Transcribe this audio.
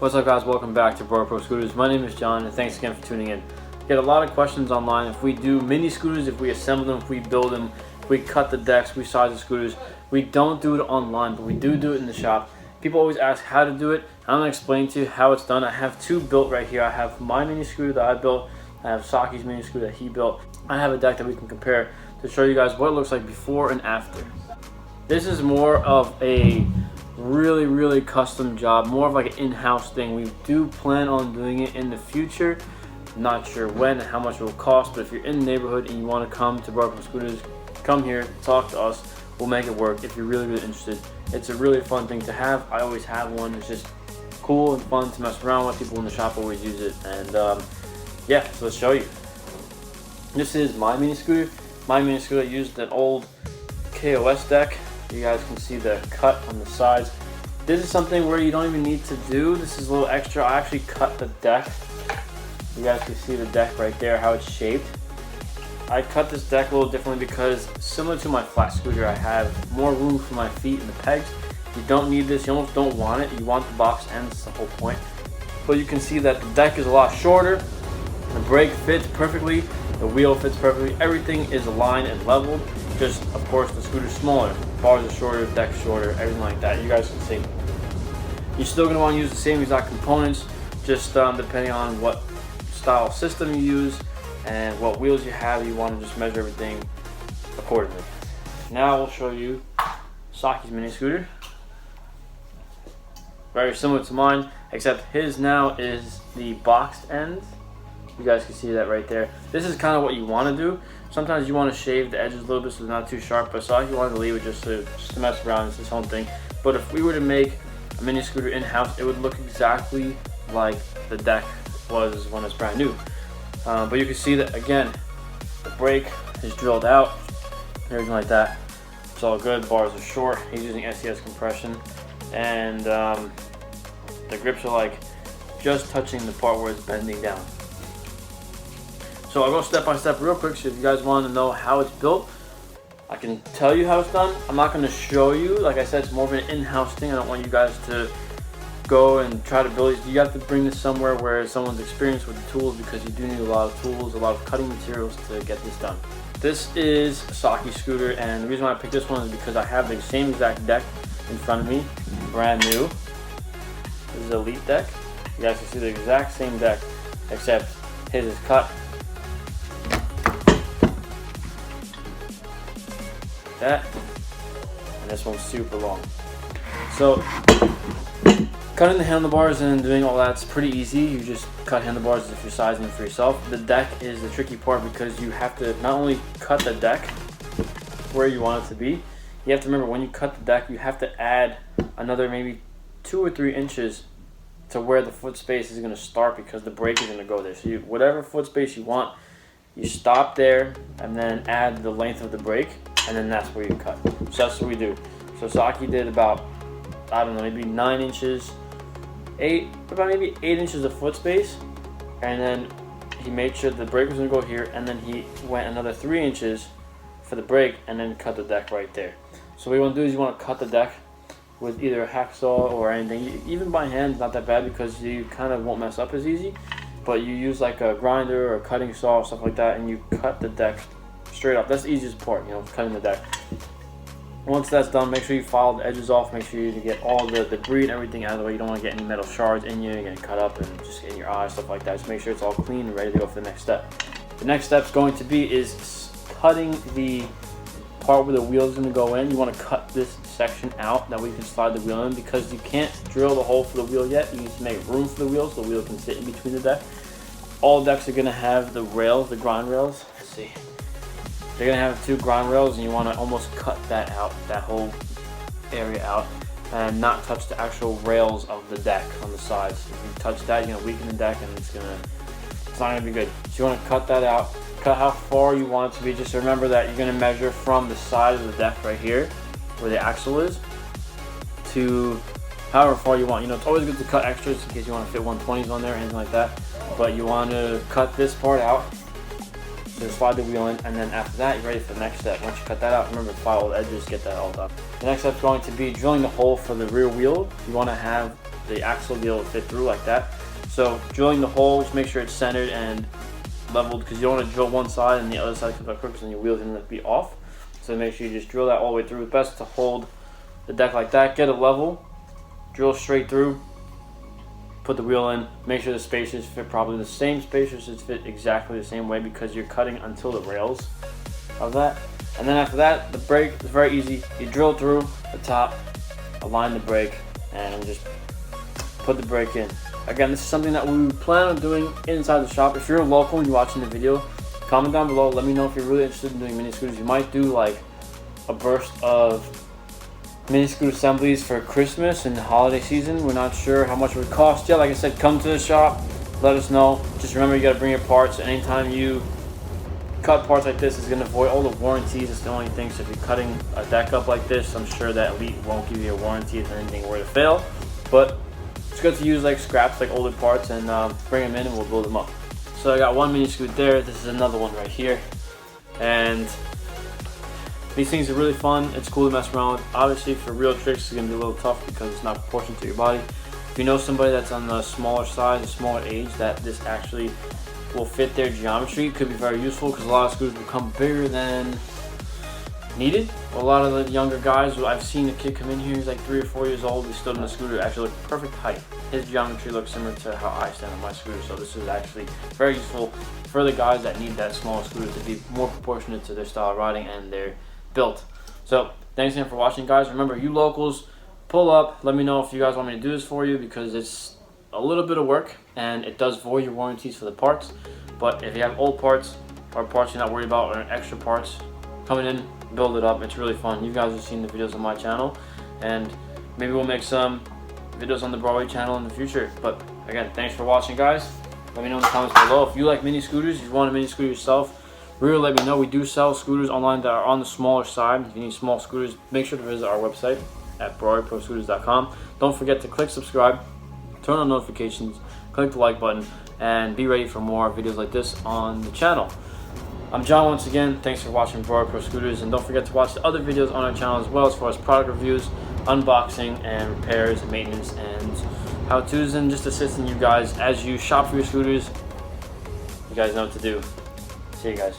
What's up, guys? Welcome back to Broadway Pro Scooters. My name is John, and thanks again for tuning in. Get a lot of questions online if we do mini scooters, if we assemble them, if we build them, if we cut the decks, we size the scooters. We don't do it online, but we do it in the shop. People always ask how to do it. I'm going to explain to you how it's done. I have two built right here. I have my mini scooter that I built. I have Saki's mini scooter that he built. I have a deck that we can compare to show you guys what it looks like before and after. This is more of a really custom job, more of like an in-house thing. We do plan on doing it in the future. Not sure when and how much it will cost, but if you're in the neighborhood and you want to come to Broadway Scooters, come here, talk to us. We'll make it work if you're really interested. It's a really fun thing to have. I always have one. It's just cool and fun to mess around with. People in the shop always use it, and yeah, so let's show you. This is my mini scooter. My mini scooter used an old KOS deck. You guys can see the cut on the sides. This is something where you don't even need to do. This is a little extra. I actually cut the deck. You guys can see the deck right there, how it's shaped. I cut this deck a little differently because similar to my flat scooter, I have more room for my feet and the pegs. You don't need this. You almost don't want it. You want the box ends, that's the whole point. But you can see that the deck is a lot shorter. The brake fits perfectly. The wheel fits perfectly. Everything is aligned and leveled. Just, of course, the scooter's smaller. Bars are shorter, deck's shorter, everything like that. You guys can see. You're still going to want to use the same exact components, just depending on what style system you use and what wheels you have. You want to just measure everything accordingly. Now we'll show you Saki's mini scooter. Very similar to mine, except his now is the boxed end. You guys can see that right there. This is kind of what you want to do. Sometimes you want to shave the edges a little bit so it's not too sharp, but Saki wanted to leave it just to mess around. It's his own thing. But if we were to make a mini scooter in-house, it would look exactly like the deck was when it's brand new. But you can see that, again, the brake is drilled out, everything like that. It's all good. Bars are short. He's using SES compression, and the grips are like just touching the part where it's bending down. So I'll go step by step real quick, so if you guys want to know how it's built, I can tell you how it's done. I'm not going to show you. Like I said, it's more of an in-house thing. I don't want you guys to go and try to build it. You have to bring this somewhere where someone's experienced with the tools, because you do need a lot of tools, a lot of cutting materials to get this done. This is Saki's scooter, and the reason why I picked this one is because I have the same exact deck in front of me, brand new. This is an Elite deck. You guys can see the exact same deck, except his is cut. That, and this one's super long. So cutting the handlebars and doing all that's pretty easy. You just cut handlebars if you're sizing for yourself. The deck is the tricky part, because you have to not only cut the deck where you want it to be, you have to remember when you cut the deck, you have to add another maybe 2 or 3 inches to where the foot space is going to start, because the brake is going to go there. So whatever foot space you want, you stop there and then add the length of the brake, and then that's where you cut. So that's what we do. So Saki did about, I don't know, maybe 9 inches, about maybe 8 inches of foot space, and then he made sure the brake was gonna go here, and then he went another 3 inches for the brake, and then cut the deck right there. So what you want to do is you want to cut the deck with either a hacksaw or anything. Even by hand, not that bad, because you kind of won't mess up as easy. But you use like a grinder or a cutting saw or stuff like that, and you cut the deck straight up. That's the easiest part, you know, cutting the deck. Once that's done, make sure you file the edges off. Make sure you get all the debris and everything out of the way. You don't want to get any metal shards in you, getting cut up and just in your eyes, stuff like that. Just make sure it's all clean and ready to go for the next step. The next step is going to be cutting the part where the wheel is going to go in. You want to cut this section out, that way you can slide the wheel in, because you can't drill the hole for the wheel yet. You need to make room for the wheel so the wheel can sit in between the deck. All decks are going to have the rails, the grind rails. Let's see. They're going to have 2 grind rails, and you want to almost cut that out, that whole area out, and not touch the actual rails of the deck on the sides. If you touch that, you're going to weaken the deck, and it's not going to be good. So you want to cut that out. Cut how far you want it to be. Just remember that you're going to measure from the side of the deck right here, where the axle is, to however far you want. You know, it's always good to cut extras in case you want to fit 120s on there or anything like that. But you want to cut this part out, so slide the wheel in, and then after that, you're ready for the next step. Once you cut that out, remember to file the edges, get that all done. The next step is going to be drilling the hole for the rear wheel. You want to have the axle to be able to fit through like that. So drilling the hole, just make sure it's centered and leveled, because you don't want to drill one side and the other side comes out crooked and your wheels going to be off. So make sure you just drill that all the way through. It's best to hold the deck like that, get it level, drill straight through, put the wheel in, make sure the spacers fit properly. The same spacers should fit exactly the same way, because you're cutting until the rails of that. And then after that, the brake is very easy. You drill through the top, align the brake, and just put the brake in. Again, this is something that we plan on doing inside the shop. If you're local and you're watching the video, comment down below. Let me know if you're really interested in doing mini scooters. You might do like a burst of mini scooter assemblies for Christmas and the holiday season. We're not sure how much it would cost yet. Like I said, come to the shop, let us know. Just remember, you got to bring your parts. Anytime you cut parts like this, is going to void all the warranties. It's the only thing. So if you're cutting a deck up like this, I'm sure that Elite won't give you a warranty if anything were to fail. But it's good to use like scraps, like older parts, and bring them in and we'll build them up. So I got one mini scoot there. This is another one right here. And these things are really fun. It's cool to mess around with. Obviously, for real tricks, it's going to be a little tough because it's not proportionate to your body. If you know somebody that's on the smaller size, a smaller age, that this actually will fit their geometry, it could be very useful, because a lot of scooters become bigger than needed. A lot of the younger guys, I've seen a kid come in here, he's like 3 or 4 years old, he stood on the scooter, actually looked perfect height. His geometry looks similar to how I stand on my scooter, so this is actually very useful for the guys that need that small scooter to be more proportionate to their style of riding and their build. So thanks again for watching, guys. Remember, you locals, pull up, let me know if you guys want me to do this for you, because it's a little bit of work and it does void your warranties for the parts. But if you have old parts or parts you're not worried about, or extra parts coming in, build it up. It's really fun. You guys have seen the videos on my channel, and maybe we'll make some videos on the Broadway channel in the future. But again, thanks for watching, guys. Let me know in the comments below if you like mini scooters, if you want a mini scooter yourself. Really let me know. We do sell scooters online that are on the smaller side. If you need small scooters, make sure to visit our website at BroadwayProScooters.com. Don't forget to click subscribe, turn on notifications, click the like button, and be ready for more videos like this on the channel. I'm John once again. Thanks for watching Broadway Pro Scooters, and don't forget to watch the other videos on our channel as well, as far as product reviews, unboxing, and repairs, and maintenance, and how-tos, and just assisting you guys as you shop for your scooters. You guys know what to do. See you guys.